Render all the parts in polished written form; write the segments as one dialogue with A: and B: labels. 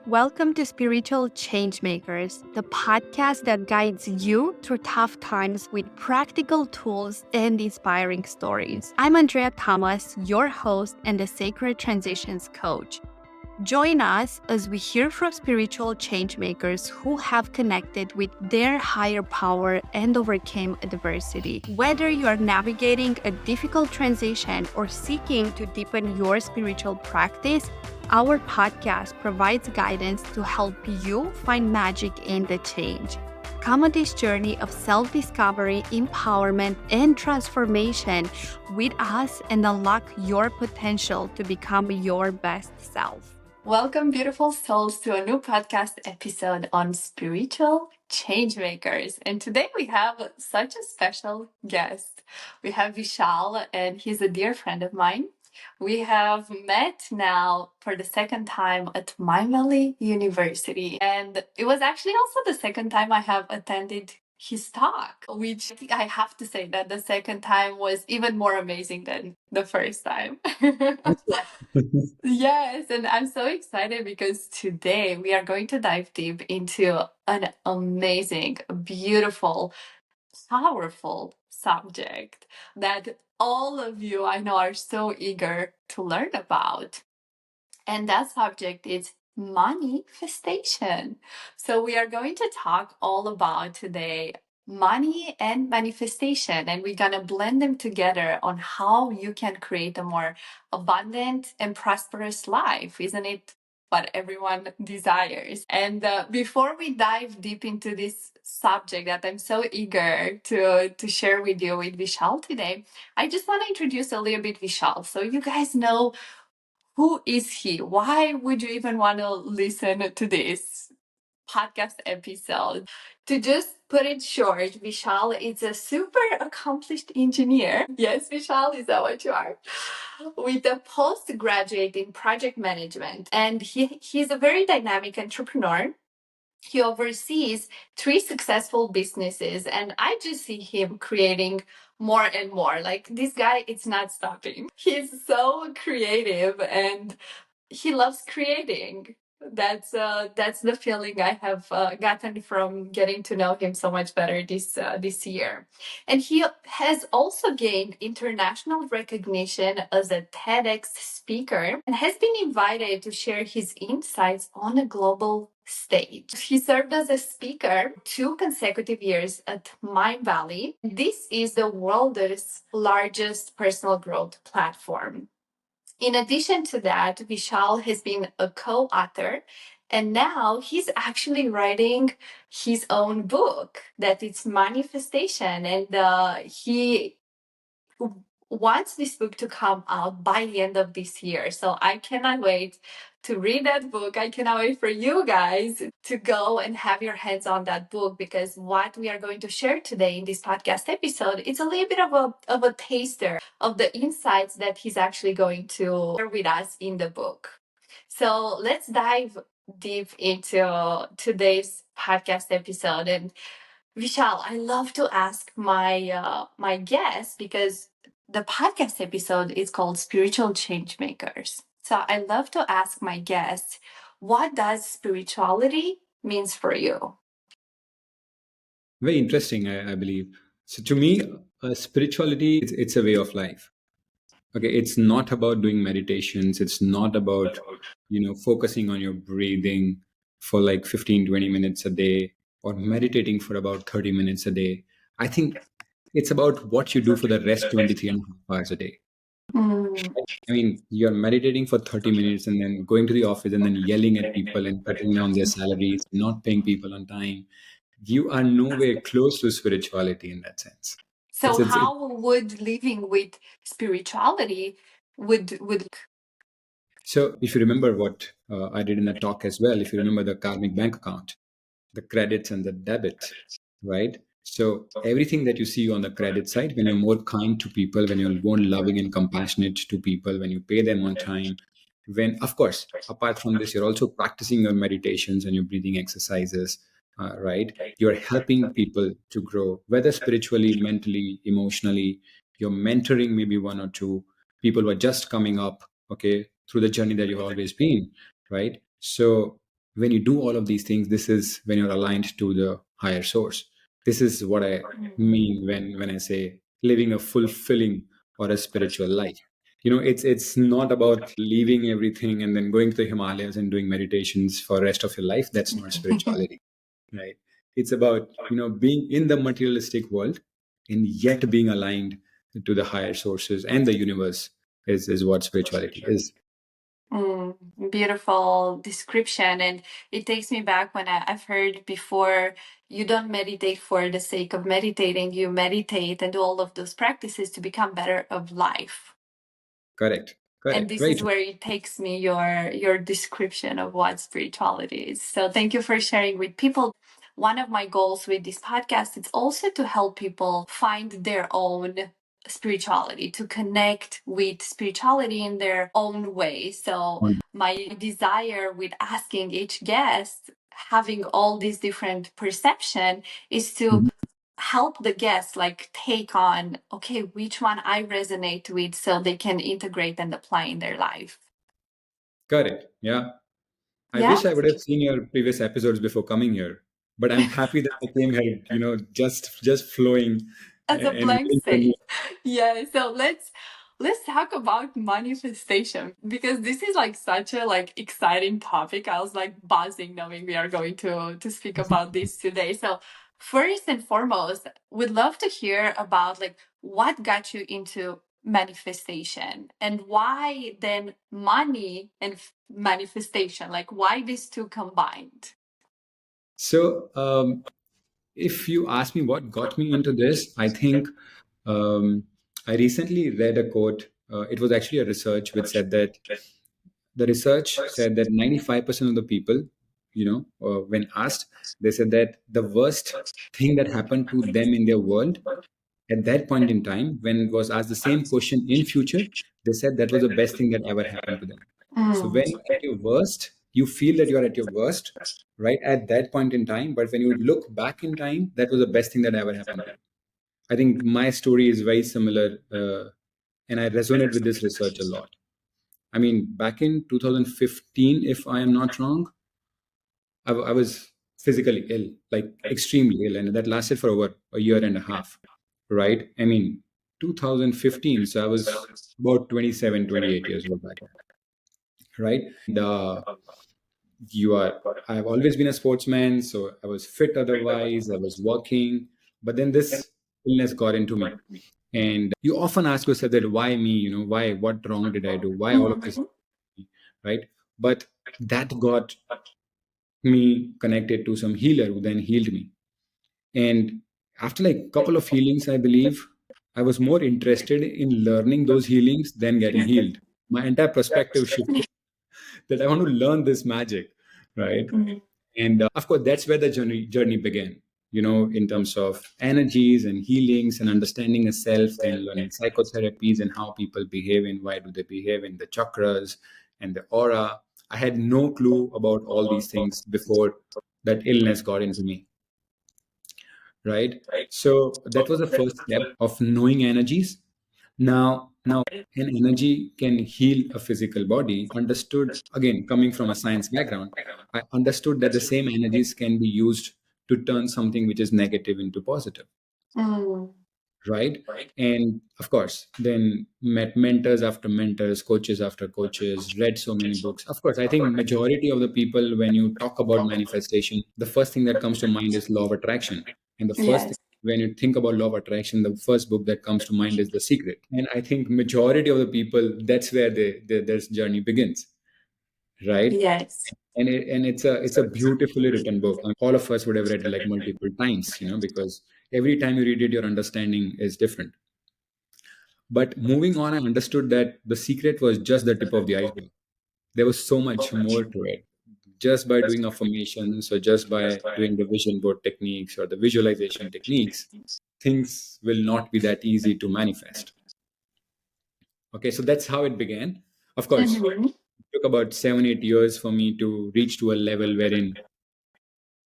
A: Welcome to Spiritual Changemakers, the podcast that guides you through tough times with practical tools and inspiring stories. I'm Andrea Thomas, your host and the Sacred Transitions Coach. Join us as we hear from spiritual changemakers who have connected with their higher power and overcame adversity. Whether you are navigating a difficult transition or seeking to deepen your spiritual practice, our podcast provides guidance to help you find magic in the change. Come on this journey of self-discovery, empowerment, and transformation with us and unlock your potential to become your best self. Welcome, beautiful souls, to a new podcast episode on Spiritual Changemakers. And today we have such a special guest. We have Vishal, and he's a dear friend of mine. We have met now for the second time at My Valley University. And it was actually also the second time I have attended his talk, which I have to say that the second time was even more amazing than the first time. Yes, and I'm so excited because today we are going to dive deep into an amazing, beautiful, powerful subject that all of you I know are so eager to learn about. And that subject is manifestation. So we are going to talk all about today money and manifestation, and we're going to blend them together on how you can create a more abundant and prosperous life. Isn't it what everyone desires? And before we dive deep into this subject that I'm so eager to share with you with Vishal today, I just want to introduce a little bit Vishal so you guys know who is he? Why would you even want to listen to this podcast episode? To just put it short, Vishal is a super accomplished engineer. Yes, Vishal, is that what you are? With a postgraduate in project management. And he's a very dynamic entrepreneur. He oversees 3 successful businesses, and I just see him creating more and more. Like, this guy, it's not stopping. He's so creative and he loves creating. That's the feeling I have gotten from getting to know him so much better this year. And he has also gained international recognition as a TEDx speaker and has been invited to share his insights on a global stage. He served as a speaker 2 consecutive years at Mind Valley. This is the world's largest personal growth platform. In addition to that, Vishal has been a co-author, and now he's actually writing his own book that it's Manifestation, and he wants this book to come out by the end of this year. So I cannot wait to read that book. I cannot wait for you guys to go and have your hands on that book, because what we are going to share today in this podcast episode is a little bit of a taster of the insights that he's actually going to share with us in the book. So let's dive deep into today's podcast episode. And Vishal, I love to ask my guests, because the podcast episode is called Spiritual Changemakers. So I love to ask my guests, what does spirituality means for you?
B: Very interesting, I believe. So to me, spirituality, it's a way of life. Okay, it's not about doing meditations. It's not about, focusing on your breathing for like 15, 20 minutes a day, or meditating for about 30 minutes a day. I think it's about what you do for the rest 23 and a half hours a day.
A: Mm.
B: I mean, you're meditating for 30 minutes and then going to the office and then yelling at people and cutting down their salaries, not paying people on time. You are nowhere close to spirituality in that sense.
A: So how would living with spirituality would
B: So if you remember what I did in the talk as well, if you remember the karmic bank account, the credits and the debits, right? So everything that you see on the credit side, when you're more kind to people, when you're more loving and compassionate to people, when you pay them on time, when, of course, apart from this, you're also practicing your meditations and your breathing exercises, right? You're helping people to grow, whether spiritually, mentally, emotionally. You're mentoring maybe 1 or 2 people who are just coming up, okay, through the journey that you've always been, right? So when you do all of these things, this is when you're aligned to the higher source. This is what I mean when I say living a fulfilling or a spiritual life. It's not about leaving everything and then going to the Himalayas and doing meditations for the rest of your life. That's not spirituality, right? It's about being in the materialistic world and yet being aligned to the higher sources and the universe is what spirituality is.
A: Mm, beautiful description. And it takes me back when I've heard before, you don't meditate for the sake of meditating, you meditate and do all of those practices to become better of life.
B: Correct.
A: And
B: Correct.
A: this
B: Very
A: is
B: true.
A: where it takes me your description of what spirituality is. So thank you for sharing with people. One of my goals with this podcast is also to help people find their own spirituality, to connect with spirituality in their own way. So my desire with asking each guest, having all these different perception, is to
B: Mhm.
A: help the guests like take on, okay, which one I resonate with, so they can integrate and apply in their life.
B: Correct. Yeah. I
A: Yeah.
B: wish I would have seen your previous episodes before coming here, but I'm happy that I came here, just flowing
A: As a
B: and
A: blank
B: getting to know.
A: slate. Yeah, so let's talk about manifestation, because this is like such a like exciting topic. I was like buzzing knowing we are going to speak about this today. So first and foremost, we'd love to hear about like what got you into manifestation, and why then money and manifestation, like why these two combined.
B: So, if you ask me what got me into this, I think um, I recently read a quote. It was actually a research which said that the research said that 95% of the people, when asked, they said that the worst thing that happened to them in their world at that point in time, when was asked the same question in future, they said that was the best thing that ever happened to them. So
A: Mm.
B: when you're at your worst, you feel that you're at your worst right at that point in time, but when you look back in time, that was the best thing that ever happened to you. I think my story is very similar, and I resonate with this research a lot. I mean, back in 2015, if I am not wrong, I was physically ill, like extremely ill, and that lasted for over a year and a half, right? I mean, 2015, so I was about 27, 28 years old back then, right? You are, I've always been a sportsman, so I was fit otherwise, I was working, but then this illness got into me. And you often ask yourself that why me, why, what wrong did I do? Why all of this,
A: Mhm.
B: right? But that got me connected to some healer who then healed me. And after like a couple of healings, I believe I was more interested in learning those healings than getting healed. My entire perspective shifted that I want to learn this magic, right?
A: Mhm.
B: And of course, that's where the journey began. In terms of energies and healings and understanding a self, then learning psychotherapies and how people behave and why do they behave in the chakras and the aura. I had no clue about all these things before that illness got into me, right? So that was the first step of knowing energies. Now, an energy can heal a physical body. Understood again, coming from a science background, I understood that the same energies can be used to turn something which is negative into positive,
A: Mm.
B: right? And of course, then met mentors after mentors, coaches after coaches, read so many books. Of course, I think majority of the people, when you talk about manifestation, the first thing that comes to mind is law of attraction. And the first thing
A: Yes.
B: when you think about law of attraction, the first book that comes to mind is The Secret. And I think majority of the people, that's where their journey begins, right?
A: Yes.
B: And it's a beautifully written book. All of us would have read it like multiple times, because every time you read it, your understanding is different. But moving on, I understood that The Secret was just the tip of the iceberg. There was so much more to it. Just by doing affirmations or just by doing the vision board techniques or the visualization techniques, things will not be that easy to manifest. Okay, so that's how it began. Of course,
A: Mhm.
B: it took about 7, 8 years for me to reach to a level wherein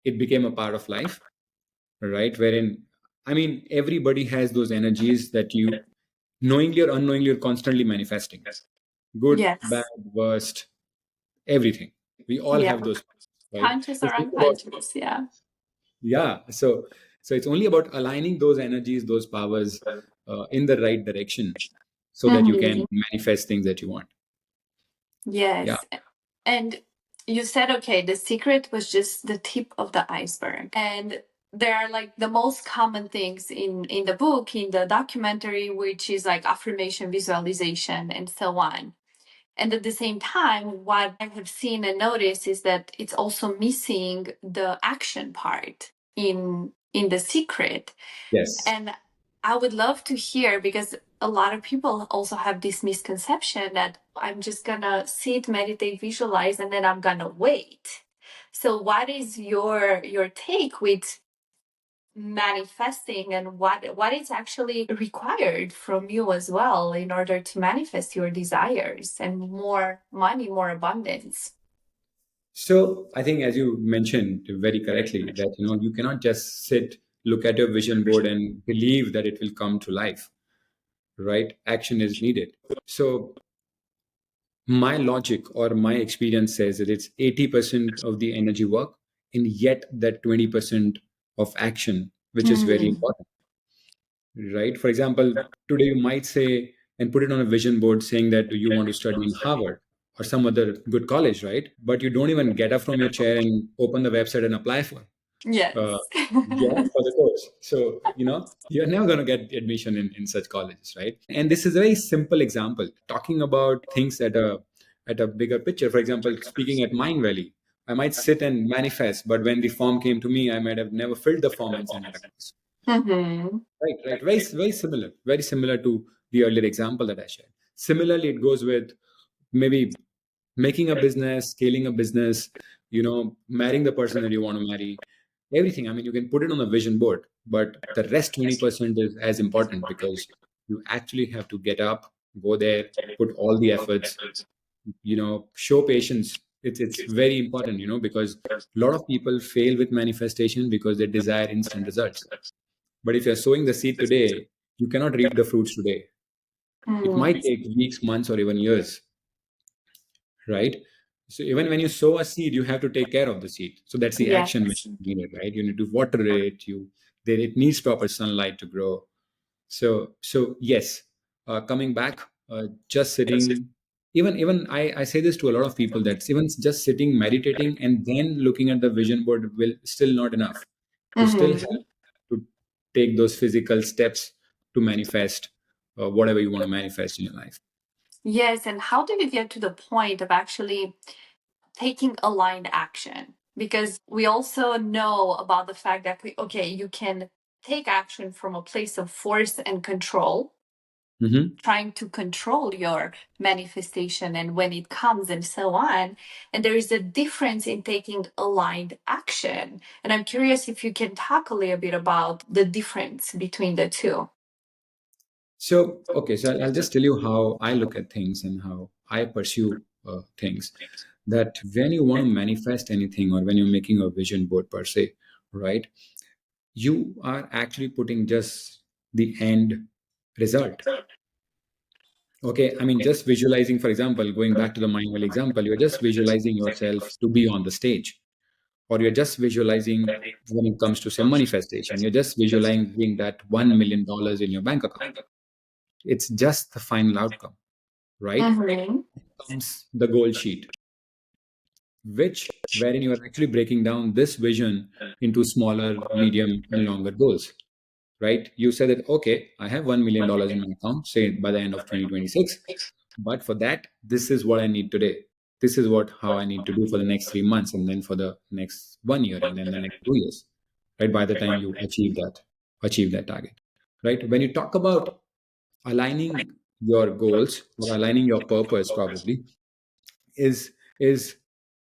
B: it became a part of life, right? Wherein, I mean, everybody has those energies that you knowingly or unknowingly are constantly manifesting. Good, bad,
A: Yes.
B: worst, everything. We all
A: Yeah.
B: have those. right?
A: Conscious or
B: It's only about,
A: unconscious, yeah.
B: yeah. So it's only about aligning those energies, those powers in the right direction, so that you
A: Mhm.
B: can manifest things that you want. Yeah.
A: Yes. And you said, okay, the secret was just the tip of the iceberg. And there are like the most common things in the book, in the documentary, which is like affirmation, visualization, and so on. And at the same time, what I have seen and noticed is that it's also missing the action part in the secret.
B: Yes.
A: And I would love to hear, because a lot of people also have this misconception that I'm just gonna sit, meditate, visualize, and then I'm gonna wait. So what is your take with manifesting, and what is actually required from you as well in order to manifest your desires and more money, more abundance?
B: So I think, as you mentioned very correctly, that you cannot just sit, look at your vision board, and believe that it will come to life. Right? Action is needed. So my logic or my experience says that it's 80% of the energy work, and yet that 20% of action, which is very
A: Mm.
B: important. Right? For example, today you might say and put it on a vision board saying that you want to study in Harvard or some other good college, right? But you don't even get up from your chair and open the website and apply for uh,
A: Yes.
B: for the course. So, you're never going to get admission in such colleges, right? And this is a very simple example, talking about things at a bigger picture. For example, speaking at Mind Valley, I might sit and manifest, but when the form came to me, I might have never filled the form and sent it across.
A: Hmm.
B: Right, right. Very similar to the earlier example that I shared. Similarly, it goes with maybe making a business, scaling a business, marrying the person that you want to marry, everything. I mean, you can put it on a vision board, but the rest 20% is as important, because you actually have to get up, go there, put all the efforts, show patience. It's very important, because a lot of people fail with manifestation because they desire instant results. But if you're sowing the seed today, you cannot reap the fruits today. It
A: Mm.
B: might take weeks, months, or even years, right? So even when you sow a seed, you have to take care of the seed. So that's the action which
A: Yes.
B: is needed, right? You need to water it. It needs proper sunlight to grow. So yes, coming back, just sitting. Even I say this to a lot of people, that even just sitting, meditating, and then looking at the vision board will still not enough. You still have
A: Hmm.
B: to take those physical steps to manifest whatever you want to manifest in your life.
A: Yes, and how do you get to the point of actually taking aligned action? Because we also know about the fact that, okay, you can take action from a place of force and control,
B: Hmm.
A: trying to control your manifestation and when it comes and so on. And there is a difference in taking aligned action. And I'm curious if you can talk a little bit about the difference between the two.
B: So, okay, so I'll just tell you how I look at things and how I pursue things. That when you want to manifest anything, or when you're making a vision board per se, right, you are actually putting just the end result. Okay, I mean, just visualizing, for example, going back to the mind well example, you're just visualizing yourself to be on the stage, or you're just visualizing when it comes to say manifestation, you're just visualizing that $1 million in your bank account. It's just the final outcome, right?
A: Mm-hmm.
B: Comes the goal sheet, which wherein you are actually breaking down this vision into smaller, medium, and longer goals. Right? You said that, okay, I have $1 million in my account, say by the end of 2026. But for that, this is what I need today. This is what how I need to do for the next 3 months, and then for the next 1 year, and then the next 2 years. Right? By the time you achieve that target. Right? When you talk about aligning your goals or aligning your purpose, probably is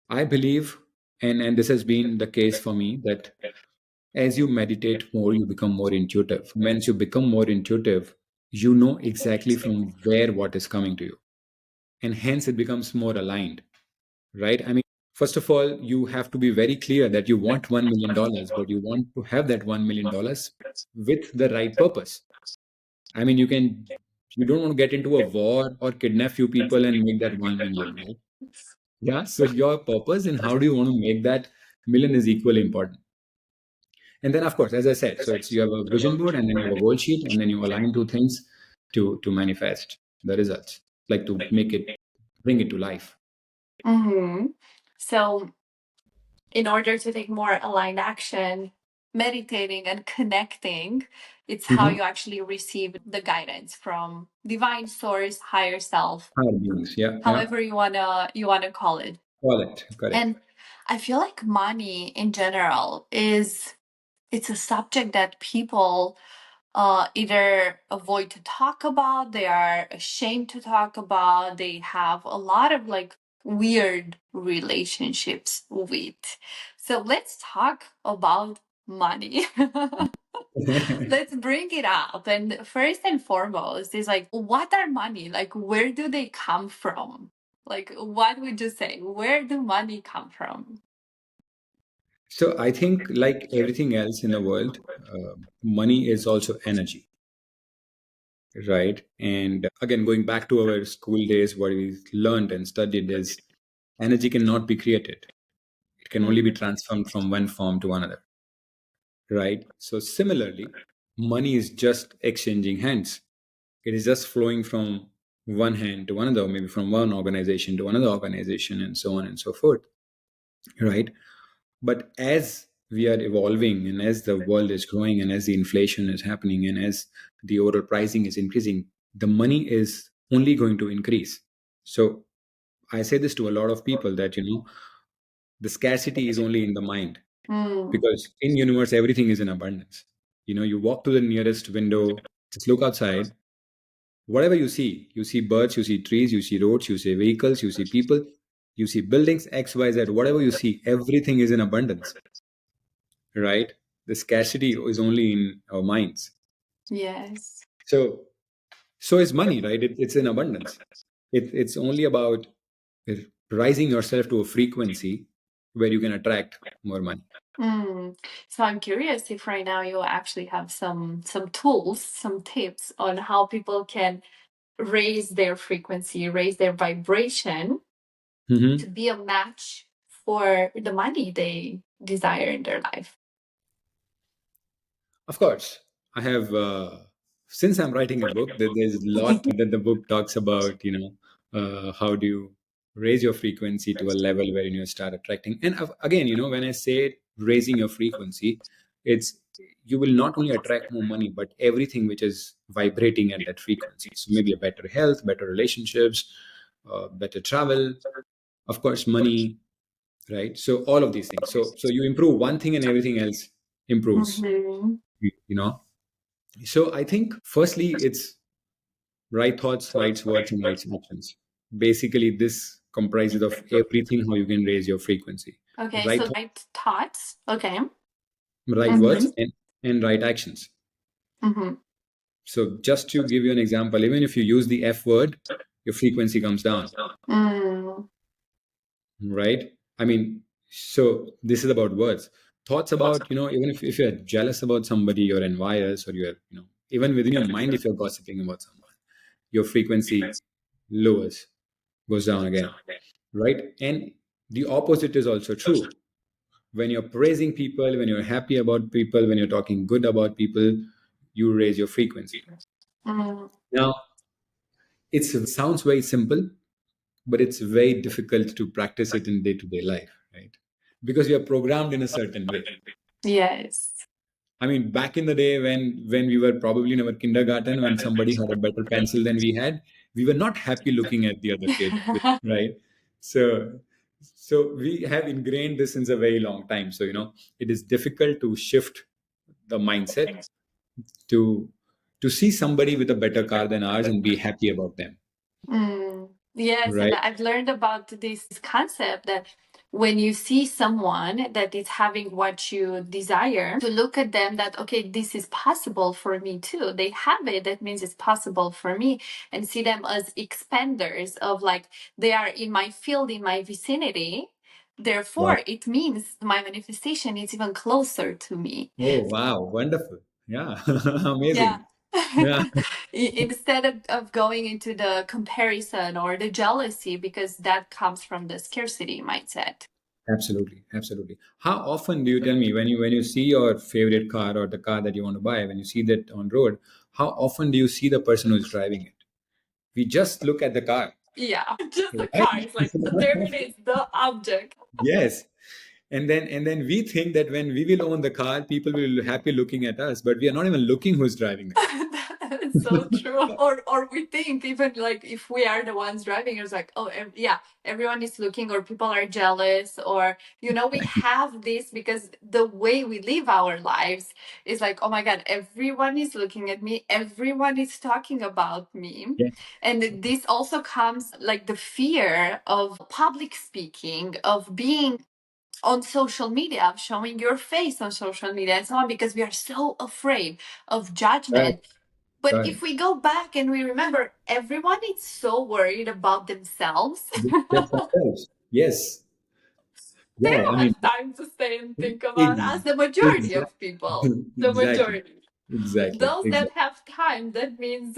B: I believe, and this has been the case for me, that as you meditate more, you become more intuitive. Once you become more intuitive, you know exactly from where what is coming to you. And hence it becomes more aligned, right? I mean, first of all, you have to be very clear that you want $1 million, but you want to have that $1 million with the right purpose. I mean, you don't want to get into a war or kidnap few people and make that 1 million, right? Yeah. So your purpose and how do you want to make that million is equally important. And then, of course, as I said, so it's you have a vision board and then you have a goal sheet and then you align two things to manifest the results, like to make it, bring it to life.
A: Mm-hmm. So, in order to take more aligned action, meditating and connecting, it's how
B: Mm-hmm.
A: you actually receive the guidance from divine source, higher self,
B: Higher beings. Yeah. Yeah.
A: however you wanna call it.
B: Correct. Correct.
A: And I feel like money in general is it's a subject that people either avoid to talk about, they are ashamed to talk about, they have a lot of like weird relationships with. So let's talk about money. Let's bring it up. And first and foremost is like, what are money? Like, where do they come from? Like, what would you say? Where do money come from?
B: So I think, like everything else in the world, money is also energy, right? And again, going back to our school days, what we learned and studied is energy cannot be created; it can only be
A: Mm.
B: transformed from one form to another, right? So similarly, money is just exchanging hands. It is just flowing from one hand to another, maybe from one organization to another organization, and so on and so forth, right? But as we are evolving and as the world is growing and as the inflation is happening and as the overall pricing is increasing, the money is only going to increase. So I say this to a lot of people that, the scarcity is only in the mind,
A: Mm.
B: because in universe everything is in abundance. You walk to the nearest window, just look outside, whatever you see birds, you see trees, you see roads, you see vehicles, you see people, you see buildings, xyz, whatever you see, everything is in abundance, right? The scarcity is only in our minds.
A: Yes.
B: So so is money, right? It's in abundance. It's only about rising yourself to a frequency where you can attract more money.
A: Mm. So I'm curious if right now you actually have some tools, some tips on how people can raise their frequency, raise their vibration to
B: Hmm.
A: be a match for the money they desire in their life.
B: Of course, I have. Since I'm writing a book, there's a lot that the book talks about. How do you raise your frequency to a level where you start attracting. And again, when I say raising your frequency, it's you will not only attract more money, but everything which is vibrating at that frequency. So maybe a better health, better relationships, better travel, of course, money, right? So all of these things. So you improve one thing and everything else improves.
A: Mm-hmm.
B: You know so I think firstly it's right thoughts, right words, and right actions. Basically, this comprises of everything how you can raise your frequency.
A: Okay,
B: Right
A: so
B: thoughts,
A: right thoughts. Okay.
B: right words,
A: Mm-hmm.
B: and right actions.
A: Mm-hmm.
B: So just to give you an example, even if you use the F word, your frequency comes down,
A: Mm.
B: right? I mean, so this is about words. Thoughts about, even if you're jealous about somebody, you're envious, or even within your mind, if you're gossiping about someone, your frequency lowers, goes down again, right? And the opposite is also true. When you're praising people, when you're happy about people, when you're talking good about people, you raise your frequency.
A: Mm.
B: Now, it sounds very simple, but it's very difficult to practice it in day to day life, right? Because we are programmed in a certain way.
A: Yes.
B: I mean, back in the day when we were probably in our kindergarten, when somebody had a better pencil than we had, we were not happy looking at the other kid, right? So we have ingrained this since a very long time. So it is difficult to shift the mindset to see somebody with a better car than ours and be happy about them,
A: Mm, yes, and
B: right?
A: I've learned about this concept that when you see someone that is having what you desire, to look at them that, okay, this is possible for me too. They have it, that means it's possible for me, and see them as expanders of like they are in my field, in my vicinity.
B: Wow.
A: Therefore, it means my manifestation is even closer to me.
B: Oh, wow, wonderful. Yeah.
A: Yeah.
B: Amazing. Yeah,
A: Instead of going into the comparison or the jealousy, because that comes from the scarcity mindset.
B: absolutely, absolutely. How often do you, tell me, when you see your favorite car or the car that you want to buy, when you see that on road, how often do you see the person who's driving it? We just look at the car,
A: Yeah, just the
B: right?
A: car. It's like there it is, the object.
B: Yes. And then we think that when we will own the car, people will be happy looking at us, but we are not even looking who's driving the car.
A: That is so true. Or we think even like if we are the ones driving, it's like, oh yeah, everyone is looking, or people are jealous, or we have this because the way we live our lives is like, oh my god, everyone is looking at me, everyone is talking about me.
B: Yeah.
A: And this also comes like the fear of public speaking, of being on social media, of showing your face on social media and so on, because we are so afraid of
B: Correct.
A: judgment. But if
B: Correct.
A: we go back and we remember, everyone is so worried about themselves.
B: Just ourselves. Yes.
A: They
B: Yeah. I
A: don't
B: mean,
A: have time to stay and think about
B: ex-
A: us. The majority
B: exactly.
A: of people, the
B: Exactly.
A: majority.
B: Exactly.
A: Those that
B: Exactly.
A: have time, that means,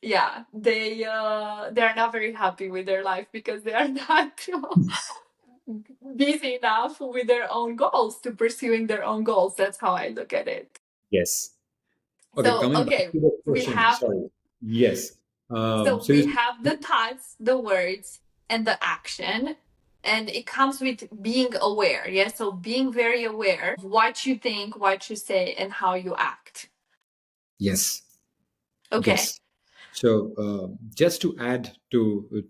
A: yeah, they are not very happy with their life because they are not busy enough with their own goals to pursuing their own goals. That's how I look at it.
B: Yes. Okay.
A: So,
B: Coming back
A: okay,
B: to the
A: we
B: question.
A: have
B: Sorry. Yes.
A: so
B: So
A: we
B: you,
A: have the thoughts, the words, and the action. And it comes with being aware. Yeah. So being very aware of what you think, what you say, and how you act.
B: yes.
A: Okay.
B: Yes. So just to add to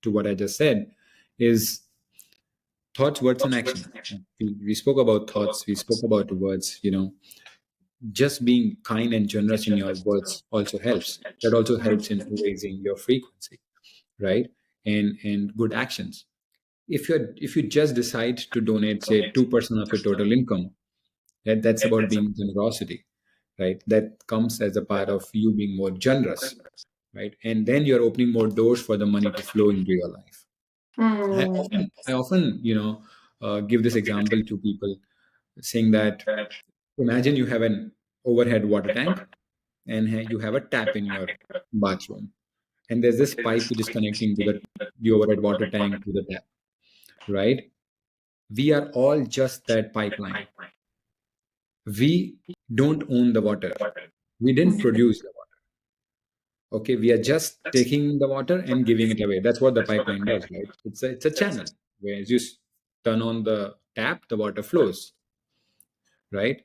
B: what I just said is thoughts, words, and action. We spoke about thoughts. We spoke about words. Just being kind and generous in your words also helps. That also helps in raising your frequency, right? And good actions. If you just decide to donate, say 2% of your total income, that's about being generosity, right? That comes as a part of you being more generous, right? And then you're opening more doors for the money to flow into your life. I often give this example to people, saying that imagine you have an overhead water tank and you have a tap in your bathroom, and there's this pipe which is connecting to the overhead water tank to the tap, right? We are all just that pipeline. We don't own the water. We didn't produce the water. Okay, we are just taking the water and giving it away. That's what the pipeline does, right? It's a channel where you turn on the tap, the water flows, right?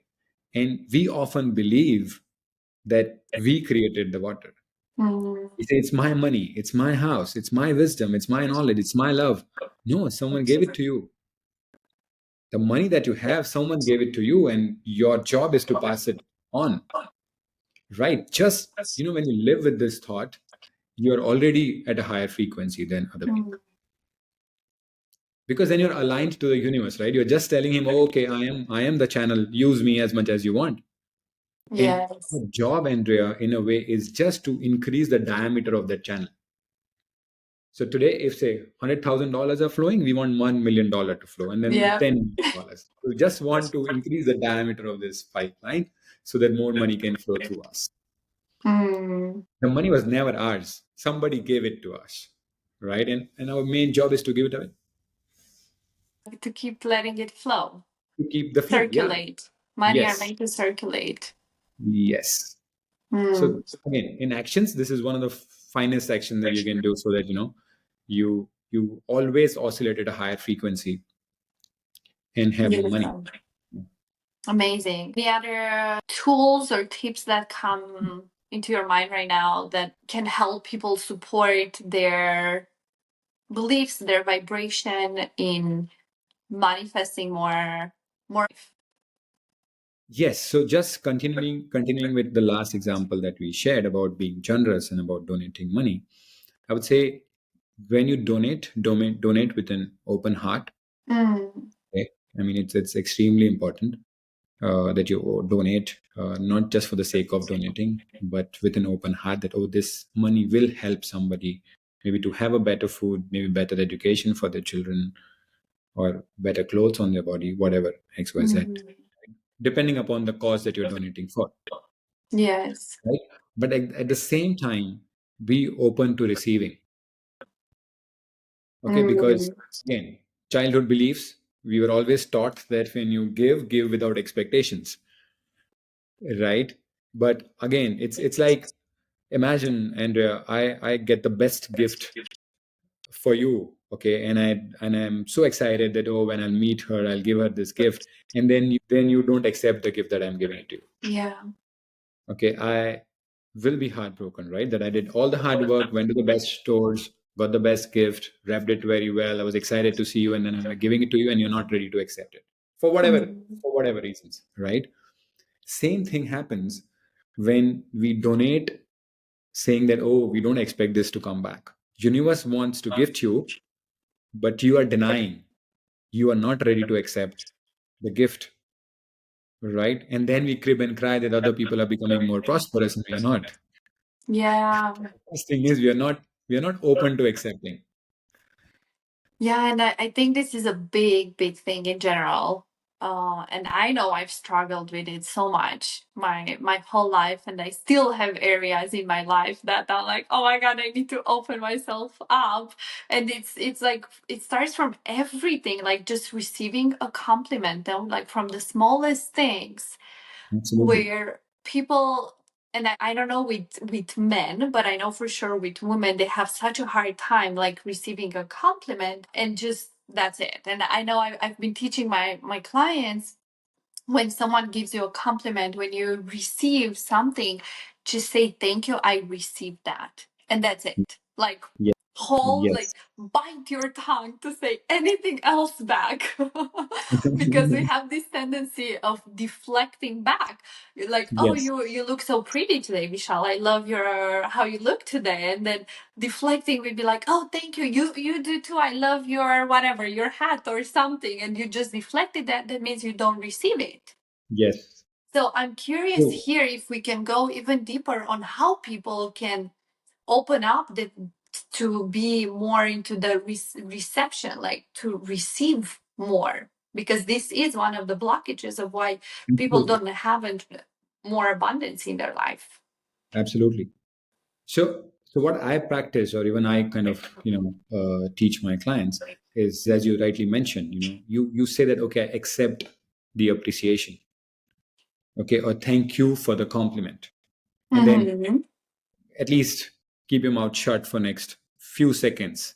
B: And we often believe that we created the water.
A: Mm.
B: We say it's my money, it's my house, it's my wisdom, it's my knowledge, it's my love. No, someone gave it to you. The money that you have, someone gave it to you, and your job is to pass it on, right? Just, when you live with this thought, you're already at a higher frequency than other people.
A: Mm.
B: Because then you're aligned to the universe, right? You're just telling him, oh, okay, I am the channel, use me as much as you want. And
A: Yes.
B: our job, Andrea, in a way, is just to increase the diameter of that channel. So today, if say $100,000 are flowing, we want $1 million to flow, and then
A: Yeah.
B: $10 million. We just want to increase the diameter of this pipeline so that more money can flow through us.
A: Mm.
B: The money was never ours. Somebody gave it to us, right? And our main job is to give it away,
A: To keep letting it flow,
B: to keep the flow. Yeah.
A: circulate. Money are
B: Yes.
A: meant to circulate.
B: Yes.
A: Mm.
B: So again, in actions, this is one of the finest action that you can do, so that you always oscillate at a higher frequency and have more money.
A: Beautiful. Amazing. Any other tools or tips that come into your mind right now that can help people support their beliefs, their vibration in manifesting more?
B: Yes. So just continuing with the last example that we shared about being generous and about donating money, I would say when you donate with an open heart.
A: Mm.
B: Okay? I mean, it's extremely important that you donate, not just for the sake of donating, but with an open heart that, oh, this money will help somebody, maybe to have a better food, maybe better education for their children, or better clothes on their body, whatever, XYZ,
A: Mhm.
B: depending upon the cause that you're donating for.
A: Yes.
B: right? But at the same time, be open to receiving. Okay, because
A: Mm.
B: again, childhood beliefs, we were always taught that when you give without expectations, right? But again, it's like, imagine, Andrea, I get the best gift for you, okay, and I'm so excited that, oh, when I'll meet her, I'll give her this gift, and then you don't accept the gift that I'm giving it to you.
A: Yeah.
B: Okay, I will be heartbroken, right? That I did all the hard work, went to the best stores, got the best gift, wrapped it very well. I was excited to see you, and then I'm giving it to you, and you're not ready to accept it
A: Mm.
B: for whatever reasons, right? Same thing happens when we donate, saying that, oh, we don't expect this to come back. Universe wants to gift you, but you are denying. You are not ready to accept the gift, right? And then we crib and cry that other people are becoming more prosperous and we are not.
A: Yeah.
B: First thing is we are not open to accepting.
A: Yeah, and I think this is a big, big thing in general. And I know I've struggled with it so much my whole life, and I still have areas in my life that are like, oh my God, I need to open myself up. And it's like it starts from everything, like just receiving a compliment, like from the smallest things
B: Absolutely.
A: where people, and I don't know with men, but I know for sure with women they have such a hard time like receiving a compliment, and just that's it. And I know I've been teaching my clients, when someone gives you a compliment, when you receive something, just say thank you, I received that, and that's it. Like
B: Yes.
A: hold, like
B: Yes.
A: bite your tongue to say anything else back. Because we have this tendency of deflecting back. You're like, oh,
B: Yes.
A: you look so pretty today, Vishal, I love your how you look today. And then deflecting would be like, oh, thank you, you do too, I love your whatever, your hat or something, and you just deflected that. That means you don't receive it.
B: Yes.
A: So I'm curious
B: So
A: here if we can go even deeper on how people can open up to be more into the reception, like to receive more, because this is one of the blockages of why people
B: absolutely.
A: don't have more abundance in their life.
B: Absolutely. So what I practice, or even I kind of, teach my clients is, as you rightly mentioned, you say that, okay, I accept the appreciation, okay, or thank you for the compliment, and then
A: Mm-hmm.
B: at least keep your mouth shut for next few seconds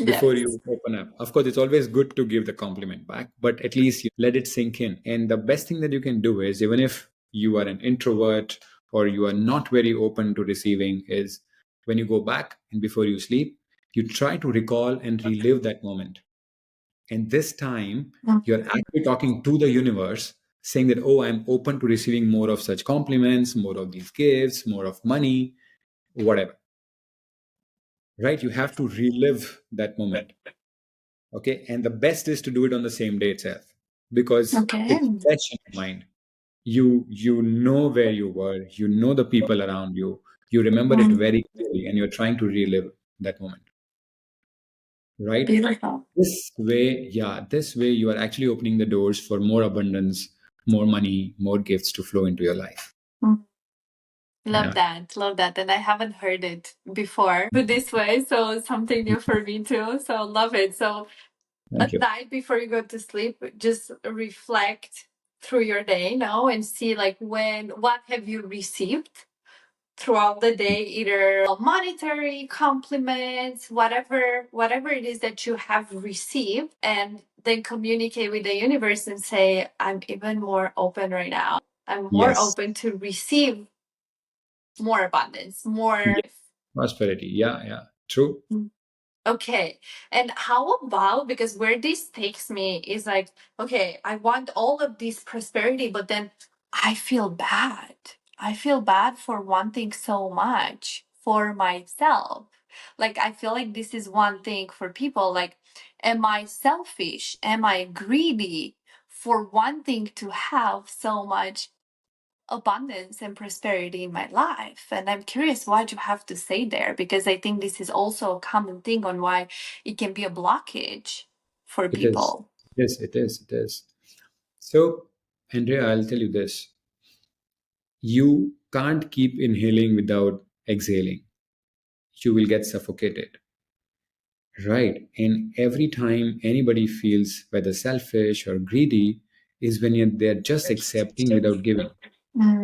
B: before
A: Yes.
B: you open up. Of course, it's always good to give the compliment back, but at least you let it sink in. And the best thing that you can do is, even if you are an introvert or you are not very open to receiving, is when you go back and before you sleep, you try to recall and relive that moment. And this time, you're actually talking to the universe, saying that, oh, I'm open to receiving more of such compliments, more of these gifts, more of money, whatever, right? You have to relive that moment. Okay, and the best is to do it on the same day itself, because
A: Okay.
B: it's fresh in your mind. You know where you were, you know the people around you, you remember it
A: Mm.
B: very clearly, and you're trying to relive that moment, right?
A: Beautiful.
B: This way you are actually opening the doors for more abundance, more money, more gifts to flow into your life.
A: Mm. Love
B: Yeah.
A: that. Love that. And I haven't heard it before put this way. So it's something new for me too. So love it. So
B: Thank
A: at
B: you.
A: night before you go to sleep, just reflect through your day now and see like what have you received throughout the day, either monetary compliments, whatever it is that you have received, and then communicate with the universe and say, I'm even more open right now. I'm more
B: Yes.
A: open to receive more abundance, more.
B: Yes. Prosperity. Yeah, yeah, true.
A: Okay. And how about, because where this takes me is like, okay, I want all of this prosperity, but then I feel bad. I feel bad for wanting so much for myself. Like, I feel like this is one thing for people. Like, am I selfish? Am I greedy for wanting to have so much abundance and prosperity in my life? And I'm curious what you have to say there, because I think this is also a common thing on why it can be a blockage for
B: It is.
A: people.
B: Yes, it is. It is. So, Andrea, I'll tell you this. You can't keep inhaling without exhaling. You will get suffocated. Right. And every time anybody feels whether selfish or greedy is when they're just accepting without giving.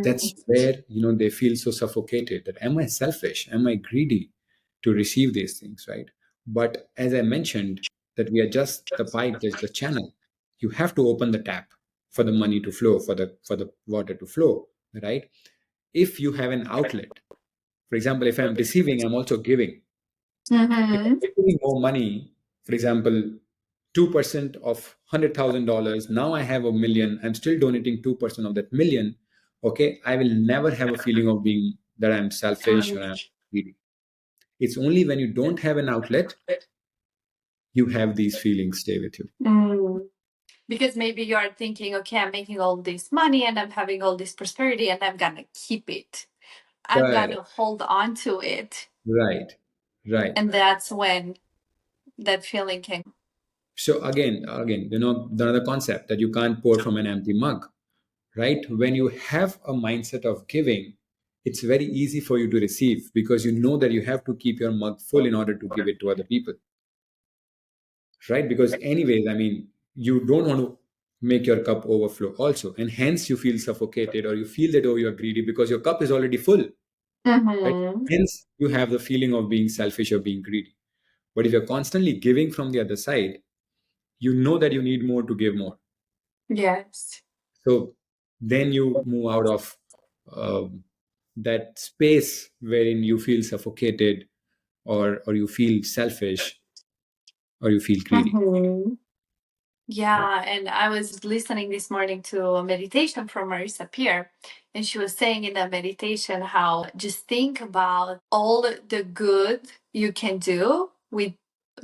B: That's where, they feel so suffocated that am I selfish? Am I greedy to receive these things? Right. But as I mentioned, that we are just the pipe, just the channel. You have to open the tap for the money to flow, for the water to flow. Right. If you have an outlet, for example, if I'm receiving, I'm also giving. If
A: Mm-hmm.
B: I'm giving more money, for example, 2% of $100,000, now I have a million, I'm still donating 2% of that million. Okay, I will never have a feeling of being that I'm selfish or I'm greedy. It's only when you don't have an outlet, you have these feelings stay with you.
A: Mm. Because maybe you're thinking, okay, I'm making all this money and I'm having all this prosperity and I'm gonna keep it. I'm
B: Correct.
A: gonna hold on to it.
B: Right. Right.
A: And that's when that feeling can.
B: So again, the other concept that you can't pour from an empty mug, right? When you have a mindset of giving, it's very easy for you to receive because you know that you have to keep your mug full in order to give it to other people, right? Because, anyways, I mean, you don't want to make your cup overflow also. And hence you feel suffocated or you feel that, oh, you're greedy because your cup is already full, right?
A: Mm-hmm.
B: Hence you have the feeling of being selfish or being greedy. But if you're constantly giving from the other side, you know that you need more to give more.
A: Yes.
B: So then you move out of um, that space wherein you feel suffocated or you feel selfish or you feel greedy.
A: Mm-hmm.
B: Right.
A: Yeah, and I was listening this morning to a meditation from Marisa Peer, and she was saying in that meditation how just think about all the good you can do with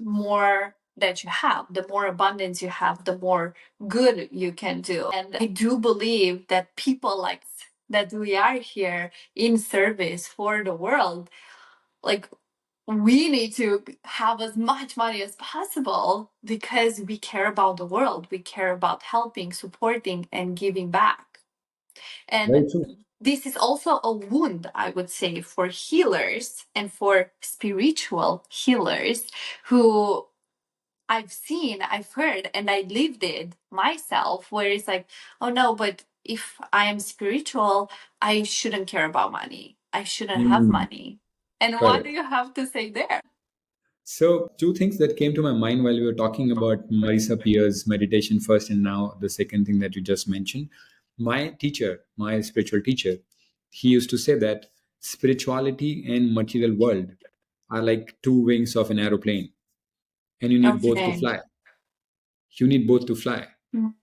A: more that you have. The more abundance you have, the more good you can do. And I do believe that people like that we are here in service for the world, like we need to have as much money as possible because we care about the world. We care about helping, supporting, and giving back. And
B: Very true.
A: this is also a wound, I would say, for healers and for spiritual healers who I've seen, I've heard, and I lived it myself, where it's like, oh no, but if I am spiritual, I shouldn't care about money. I shouldn't have
B: Mm,
A: money. And what do
B: correct.
A: you have to say there?
B: So, two things that came to my mind while we were talking about Marisa Peer's meditation first, and now the second thing that you just mentioned. My teacher, my spiritual teacher, he used to say that spirituality and material world are like two wings of an aeroplane, and you need both to
A: Okay.
B: fly. You need both to fly,
A: Mm.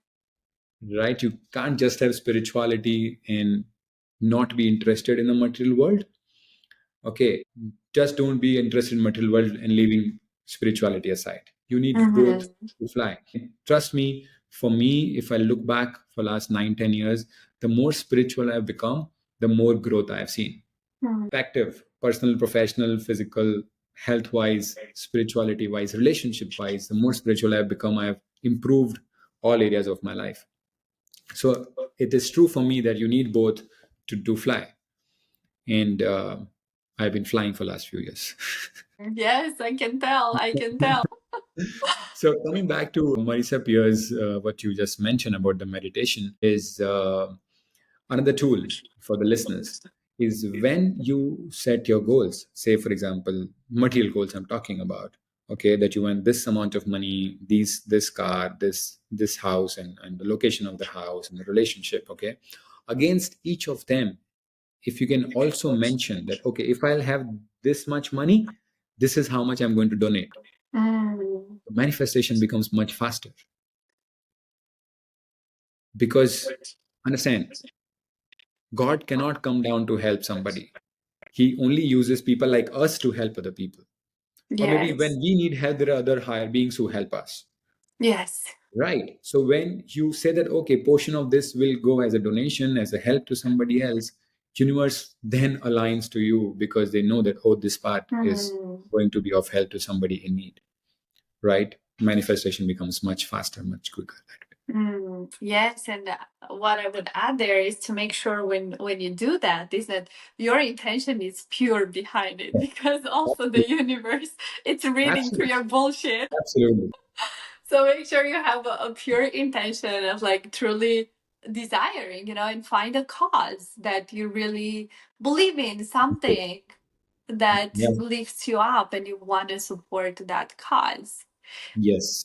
B: right? You can't just have spirituality and not be interested in the material world. Okay, just don't be interested in material world and leaving spirituality aside. You need both
A: Mm-hmm.
B: to fly. Trust me, for me, if I look back for last 9, 10 years, the more spiritual I've become, the more growth I've seen. Active, personal, professional, physical, health wise, spirituality wise, relationship wise, the more spiritual I've become, I've improved all areas of my life. So it is true for me that you need both to fly. And I've been flying for last few years.
A: Yes, I can tell. I can tell.
B: So coming back to Marisa Peer's, what you just mentioned about the meditation is another tool for the listeners is when you set your goals, say for example, material goals I'm talking about, okay, that you want this amount of money, this car, this house, and the location of the house and the relationship, okay, against each of them, if you can also mention that, okay, if I'll have this much money, this is how much I'm going to donate,
A: Mm.
B: the manifestation becomes much faster. Because understand, God cannot come down to help somebody. He only uses people like us to help other people. Or maybe when
A: Yes.
B: we need help, there are other higher beings who help us.
A: Yes.
B: Right. So when you say that, okay, portion of this will go as a donation, as a help to somebody else, universe then aligns to you because they know that, oh, this part is
A: Mm.
B: going to be of help to somebody in need. Right. Manifestation becomes much faster, much quicker that way.
A: Yes, and what I would add there is to make sure when you do that is that your intention is pure behind it, because also the universe it's reading through
B: Absolutely.
A: your bullshit.
B: Absolutely.
A: So make sure you have a pure intention of like truly desiring, and find a cause that you really believe in, something that
B: Yeah.
A: lifts you up and you want to support that cause.
B: Yes.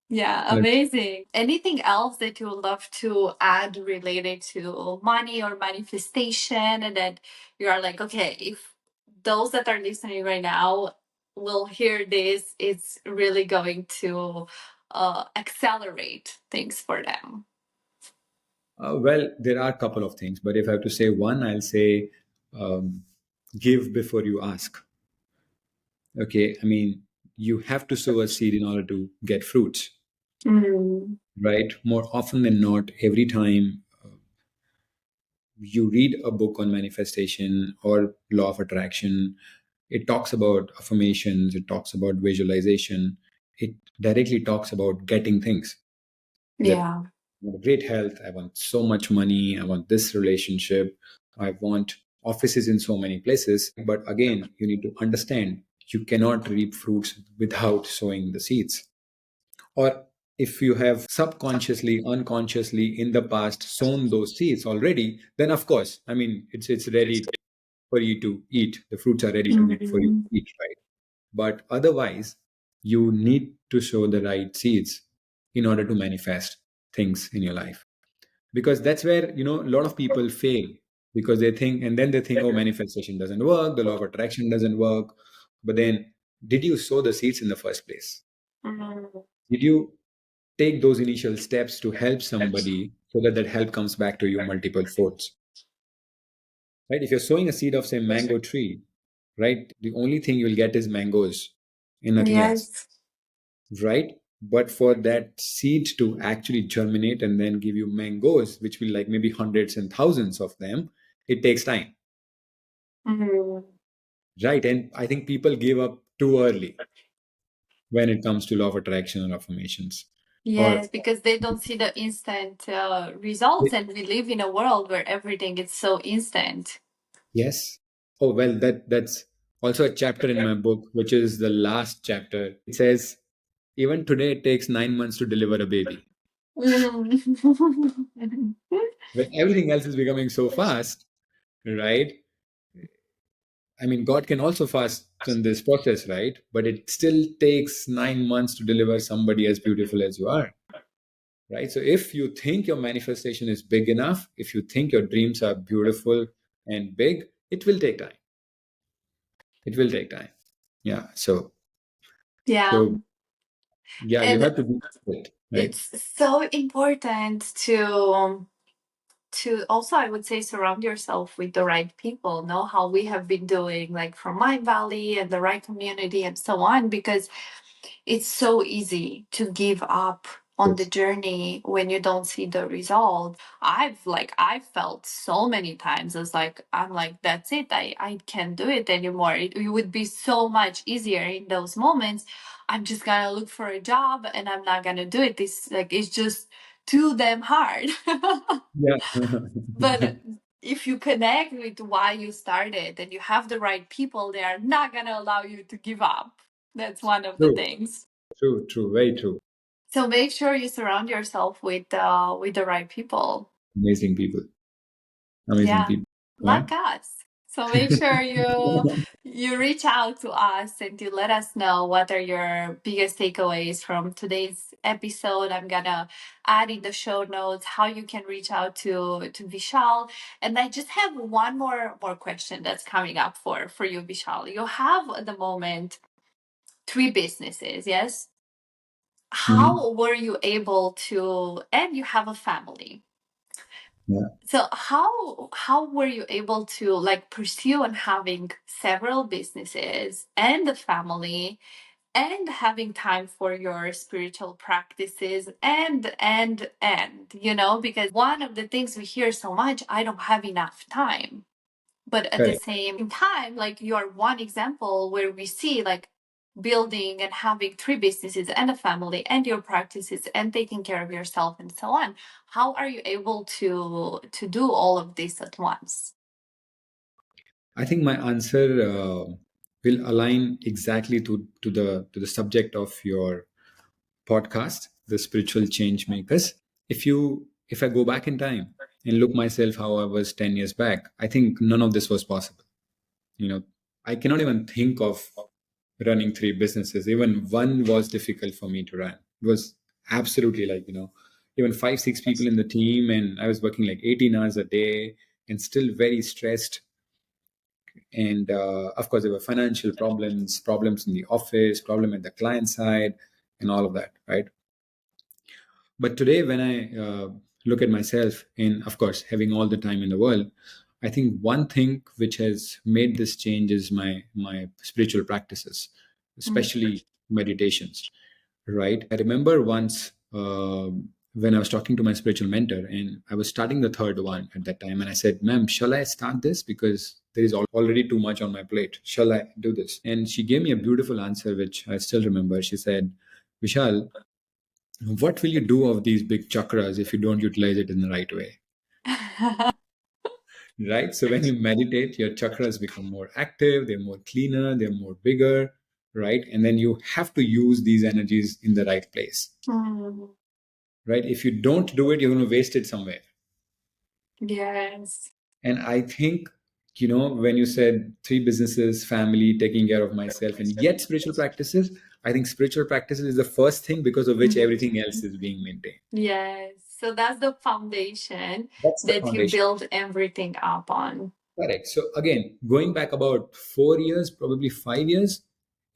A: Yeah,
B: Correct.
A: amazing. Anything else that you would love to add related to money or manifestation? And that you are like, okay, if those that are listening right now will hear this, it's really going to accelerate things for them.
B: Well, there are a couple of things, but if I have to say one, I'll say um, give before you ask. Okay. I mean, you have to sow a seed in order to get fruits,
A: Mm,
B: right? More often than not, every time you read a book on manifestation or law of attraction, it talks about affirmations, it talks about visualization, it directly talks about getting things that
A: yeah.
B: I want great health, I want so much money, I want this relationship, I want offices in so many places. But again, you need to understand you cannot reap fruits without sowing the seeds. Or if you have subconsciously, unconsciously in the past sown those seeds already, then of course, I mean, it's ready for you to eat. The fruits are ready to for you
A: Mm,
B: to eat, right? But otherwise, you need to sow the right seeds in order to manifest things in your life. Because that's where, a lot of people fail, because they think, and then they think, oh, manifestation doesn't work, the law of attraction doesn't work. But then, did you sow the seeds in the first place?
A: mm,
B: Did you take those initial steps to help somebody so that that help comes back to you multiple folds? Right? If you're sowing a seed of, say, mango tree, right, the only thing you'll get is mangoes and nothing else,
A: yes.
B: right? But for that seed to actually germinate and then give you mangoes, which will like maybe hundreds and thousands of them, it takes time,
A: Mm,
B: right? And I think people give up too early when it comes to law of attraction or affirmations. Or
A: yes, because they don't see the instant results, and we live in a world where everything is so instant.
B: yes. Oh well, that's also a chapter in my book, which is the last chapter. It says even today it takes 9 months to deliver a baby.
A: Mm.
B: When everything else is becoming so fast, right? I mean, God can also fasten this process, right? But it still takes 9 months to deliver somebody as beautiful as you are, right? So if you think your manifestation is big enough, if you think your dreams are beautiful and big, it will take time. It will take time. Yeah. So
A: Yeah,
B: so yeah, you
A: and
B: have to do it, right?
A: it's so important to also, I would say, surround yourself with the right people. Know how we have been doing, like from Mind Valley and the right community and so on, because it's so easy to give up on the
B: Yes.
A: journey when you don't see the result. I've felt so many times as like I'm like, that's it, I can't do it anymore. It would be so much easier in those moments. I'm just gonna look for a job and I'm not gonna do it. This like it's just too damn hard.
B: Yeah.
A: But if you connect with why you started and you have the right people, they are not gonna allow you to give up. That's one of the
B: True,
A: things.
B: true, true, very true.
A: So make sure you surround yourself with the right people.
B: Amazing people. Amazing
A: Yeah,
B: people. Yeah.
A: like us. So make sure you reach out to us and you let us know what are your biggest takeaways from today's episode. I'm gonna add in the show notes how you can reach out to Vishal. And I just have one more question that's coming up for you, Vishal. You have at the moment three businesses, yes?
B: Mhm.
A: How were you able to, and you have a family,
B: Yeah.
A: so how were you able to like pursue and having several businesses and a family and having time for your spiritual practices and because one of the things we hear so much, I don't have enough time. But at the
B: Correct.
A: same time, like you're one example where we see like building and having three businesses and a family and your practices and taking care of yourself and so on. How are you able to do all of this at once?
B: I think my answer will align exactly to the subject of your podcast, the Spiritual Changemakers. If I go back in time and look myself how I was 10 years back, I think none of this was possible. You know, I cannot even think of running three businesses. Even one was difficult for me to run. It was absolutely like, even 5, 6 people in the team, and I was working like 18 hours a day and still very stressed. And of course, there were financial problems in the office, problem at the client side, and all of that, right? But today, when I look at myself, and of course, having all the time in the world, I think one thing which has made this change is my spiritual practices, especially meditations. Right? I remember once when I was talking to my spiritual mentor, and I was starting the third one at that time, and I said, "Ma'am, shall I start this? Because there is already too much on my plate. Shall I do this?" And she gave me a beautiful answer, which I still remember. She said, "Vishal, what will you do of these big chakras if you don't utilize it in the right way?" Right? So when you meditate, your chakras become more active, they're more cleaner, they're more bigger, right? And then you have to use these energies in the right place,
A: Mm,
B: right? If you don't do it, you're going to waste it somewhere.
A: yes.
B: And I think, when you said three businesses, family, taking care of myself, and yet spiritual practices, I think spiritual practices is the first thing because of which everything else is being maintained.
A: Yes. So that's the foundation
B: That's the
A: that you
B: foundation.
A: build everything up on.
B: Correct. So again, going back about 4 years, probably 5 years,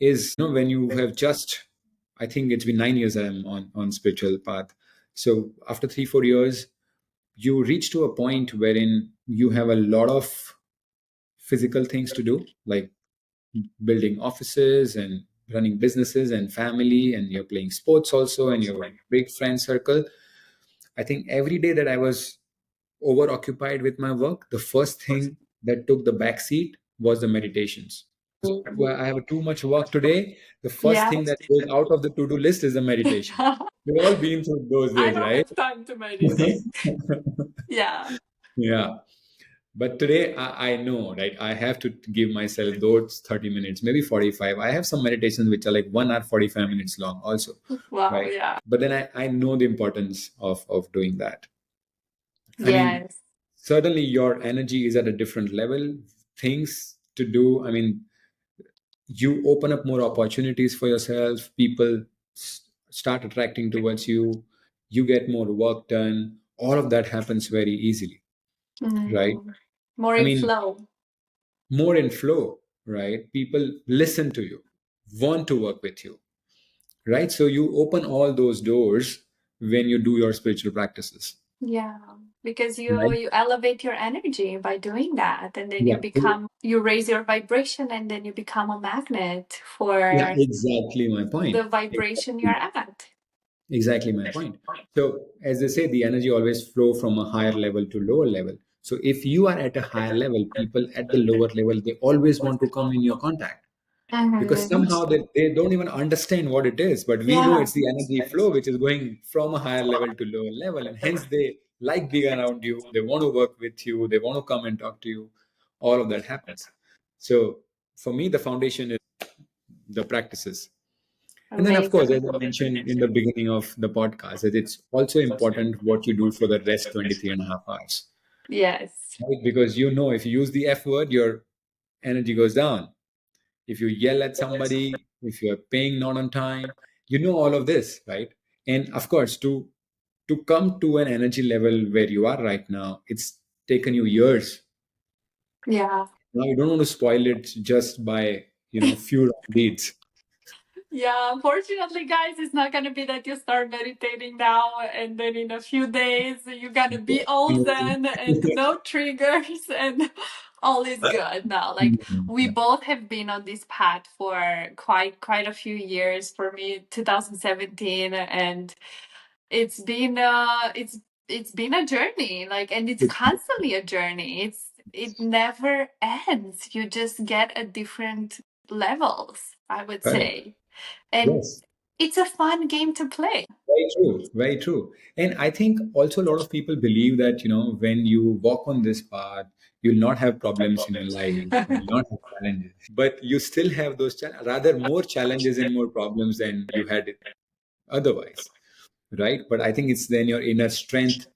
B: is when you have just, I think it's been 9 years I'm on spiritual path. So after 3, 4 years, you reach to a point wherein you have a lot of physical things to do, like building offices and running businesses and family, and you're playing sports also, and you have a big friend circle. I think every day that I was over occupied with my work, the first thing that took the back seat was the meditations. Well, I have too much work today. The first
A: Yeah.
B: thing that goes out of the to-do list is the meditation. We've all been through those
A: I
B: days,
A: don't
B: right?
A: have time to meditate. Yeah.
B: Yeah. But today I know, right? I have to give myself those 30 minutes, maybe 45. I have some meditations which are like 1 hour, 45 minutes long also,
A: Wow.
B: right?
A: Yeah.
B: But then I know the importance of doing that. I mean,
A: Yes.
B: certainly your energy is at a different level. Things to do. I mean, you open up more opportunities for yourself. People start attracting towards you. You get more work done. All of that happens very easily, right?
A: Mm. More
B: I
A: in
B: mean,
A: flow.
B: more in flow, right? People listen to you, want to work with you, right? So you open all those doors when you do your spiritual practices,
A: Yeah. Because you
B: right?
A: you elevate your energy by doing that, and then
B: Yeah.
A: you raise your vibration, and then you become a magnet
B: Yeah,
A: for
B: exactly my
A: the
B: point.
A: vibration you're at.
B: Exactly my point. So, as they say, the energy always flow from a higher level to lower level. So, if you are at a higher level, people at the lower level, they always want to come in your contact because
A: Mm-hmm.
B: somehow they don't even understand what it is. But we know
A: Yeah.
B: it's the energy flow which is going from a higher level to lower level, and hence they like being around you. They want to work with you. They want to come and talk to you. All of that happens. So, for me, the foundation is the practices. And then, of course, as I
A: Amazing.
B: mentioned in the beginning of the podcast, that it's also important what you do for the rest 23 and a half hours.
A: Yes.
B: Right? Because if you use the F word, your energy goes down. If you yell at somebody, if you're paying not on time, all of this, right? And of course, to come to an energy level where you are right now, it's taken you years.
A: Yeah.
B: Now you don't want to spoil it just by few wrong deeds.
A: Yeah, unfortunately, guys, it's not gonna be that you start meditating now and then in a few days you're gonna be all zen and no triggers and all is good now. Like we both have been on this path for quite a few years. For me, 2017, and it's been it's been a journey. Like, and it's constantly a journey. It never ends. You just get at different levels. I would
B: Correct.
A: say. And
B: Yes.
A: it's a fun game to play.
B: Very true. Very true. And I think also a lot of people believe that, when you walk on this path, you'll not have problems in your life, you'll not have challenges. But you still have those, rather more challenges and more problems than you had otherwise. Right. But I think it's then your inner strength,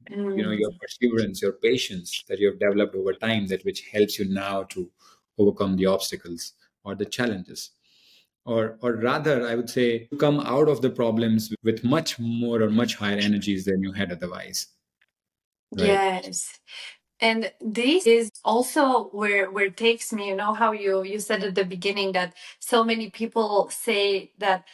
B: your
A: Mm.
B: perseverance, your patience that you have developed over time, that which helps you now to overcome the obstacles or the challenges, or rather I would say come out of the problems with much more or much higher energies than you had otherwise, right?
A: Yes. And this is also where it takes me, you know how you said at the beginning that so many people say that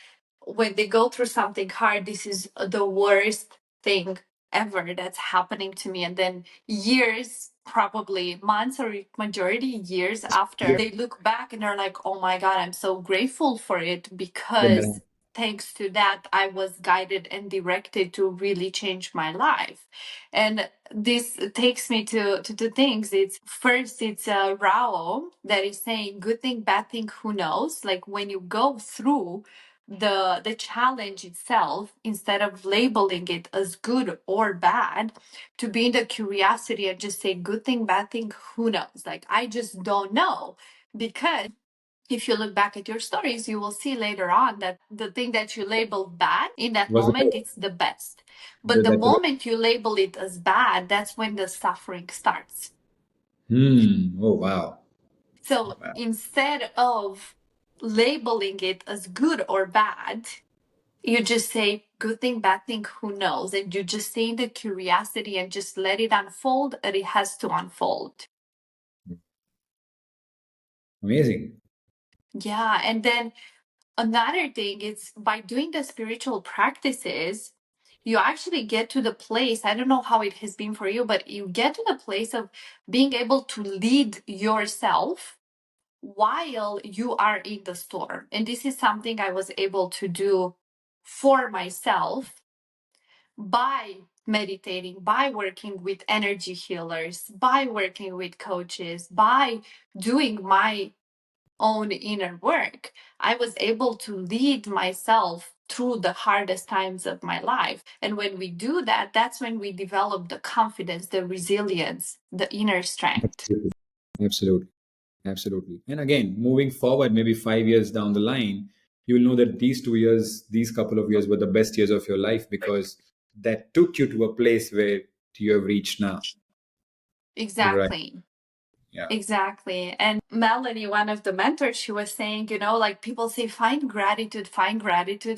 A: when they go through something hard, this is the worst thing ever that's happening to me. And then years, probably months or majority years after,
B: Yeah.
A: they look back and are like, oh my God, I'm so grateful for it
B: When that
A: because thanks to that, I was guided and directed to really change my life. And this takes me to two things. It's first, it's Rao that is saying, good thing, bad thing, who knows? Like when you go through the challenge itself, instead of labeling it as good or bad, to be in the curiosity and just say good thing, bad thing, who knows? Like I just don't know. Because if you look back at your stories, you will see later on that the thing that you labeled bad in that
B: was the
A: moment, it's the best. But
B: that,
A: the
B: that's the
A: moment you label it as bad, that's when the suffering starts.
B: oh wow.
A: So
B: Wow.
A: instead of labeling it as good or bad, you just say good thing, bad thing, who knows? And you just stay in the curiosity and just let it unfold, and it has to unfold.
B: Amazing.
A: Yeah. And then another thing is by doing the spiritual practices, you actually get to the place. I don't know how it has been for you, but you get to the place of being able to lead yourself while you are in the storm. And this is something I was able to do for myself by meditating, by working with energy healers, by working with coaches, by doing my own inner work. I was able to lead myself through the hardest times of my life. And when we do that, that's when we develop the confidence, the resilience, the inner strength.
B: Absolutely. Absolutely. Absolutely. And again, moving forward, maybe 5 years down the line, you will know that these 2 years, these couple of years were the best years of your life because that took you to a place where you have reached now. Right.
A: Exactly.
B: Yeah.
A: Exactly. And Melanie, one of the mentors, she was saying, like people say, find gratitude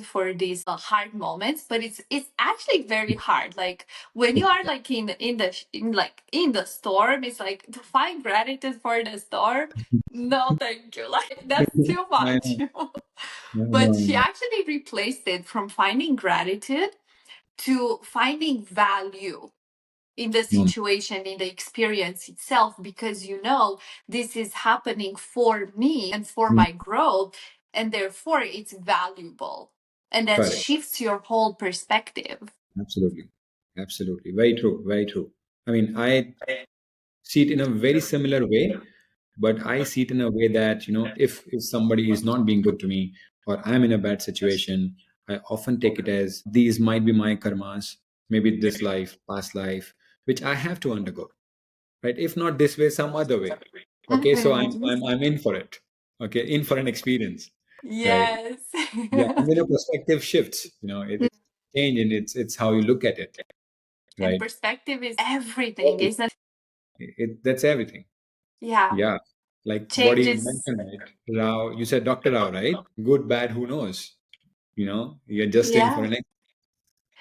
A: for these hard moments, but it's actually very hard. Like when you are like in the storm, it's like to find gratitude for the storm. No, thank you. Like that's too
B: I
A: much.
B: know. I
A: But
B: know. I
A: she
B: know.
A: actually replaced it from finding gratitude to finding value in the
B: No,
A: situation, in the experience itself, because this is happening for me and for
B: no.
A: my growth, and therefore it's valuable. And that
B: Correct.
A: shifts your whole perspective.
B: Absolutely. Absolutely. Very true. Very true. I mean, I see it in a very similar way, but I see it in a way that, if somebody is not being good to me or I'm in a bad situation, I often take it as these might be my karmas, maybe this life, past life, which I have to undergo, right? If not this way, some other way. Okay. So I'm,
A: Mhm.
B: I'm, I'm in for it. Okay. In for an experience, right?
A: Yes.
B: Yeah. And then a perspective shifts, it's change and it's how you look at it,
A: And
B: right?
A: perspective is everything, isn't it?
B: That's everything.
A: Yeah.
B: Yeah. Like what you
A: Changes.
B: mentioned, right? Rao, you said Dr. Rao, right? Good, bad, who knows? You're just in for
A: Yeah.
B: an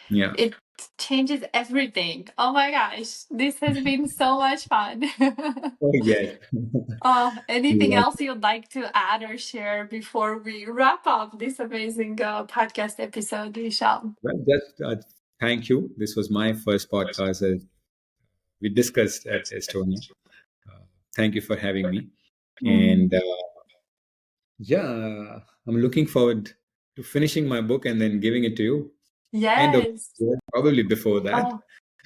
B: yeah.
A: It changes everything. Oh my gosh. This has been so much fun.
B: Oh yes.
A: Anything
B: Yeah.
A: else you'd like to add or share before we wrap up this amazing podcast episode, Vishal?
B: Well, just thank you. This was my first podcast as we discussed at Estonia. Uh, Thank you for having me.
A: Mm.
B: And yeah, I'm looking forward to finishing my book and then giving it to you. End of
A: Yes.
B: year, probably before that.
A: Oh,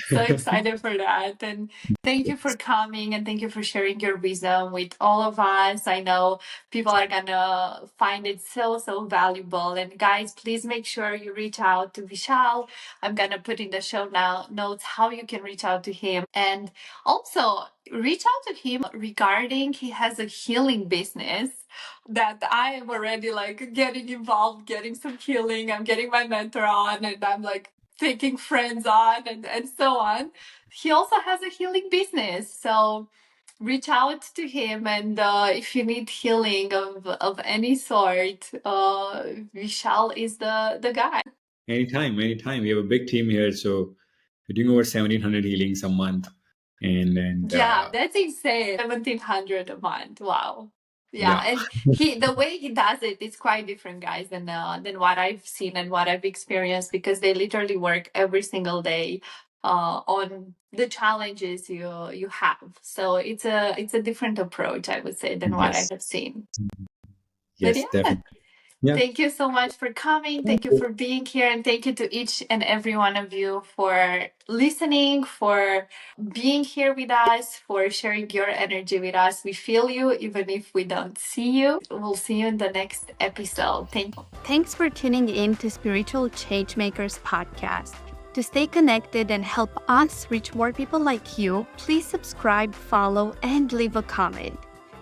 A: So excited for that. And thank you for coming and thank you for sharing your wisdom with all of us. I know people are gonna find it so, so valuable. And guys, please make sure you reach out to Vishal. I'm gonna put in the show now notes how you can reach out to him. And also reach out to him regarding he has a healing business that I am already like getting involved, getting some healing. I'm getting my mentor on and I'm like taking friends on and so on. He also has a healing business. So reach out to him and if you need healing of any sort, Vishal is the guy.
B: Anytime, anytime. We have a big team here, so we're doing over 1,700 healings a month, and
A: Yeah, that's insane. 1,700 a month. Wow. Yeah,
B: yeah,
A: and the way he does it is quite different, guys, than what I've seen and what I've experienced because they literally work every single day on the challenges you have. So it's a different approach, I would say, than what I
B: yes,
A: have seen. But
B: yes,
A: yeah,
B: definitely, yeah.
A: thank you so much for coming. Thank you for being here. And thank you to each and every one of you for listening, for being here with us, for sharing your energy with us. We feel you even if we don't see you. We'll see you in the next episode. Thanks for tuning in to Spiritual Changemakers podcast. To stay connected and help us reach more people like you, please subscribe, follow, and leave a comment.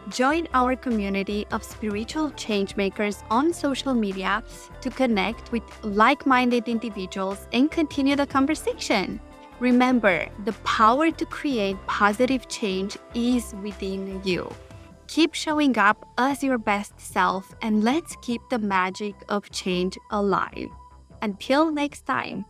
A: Join our community of spiritual changemakers on social media to connect with like-minded individuals and continue the conversation. Remember, the power to create positive change is within you. Keep showing up as your best self and let's keep the magic of change alive. Until next time.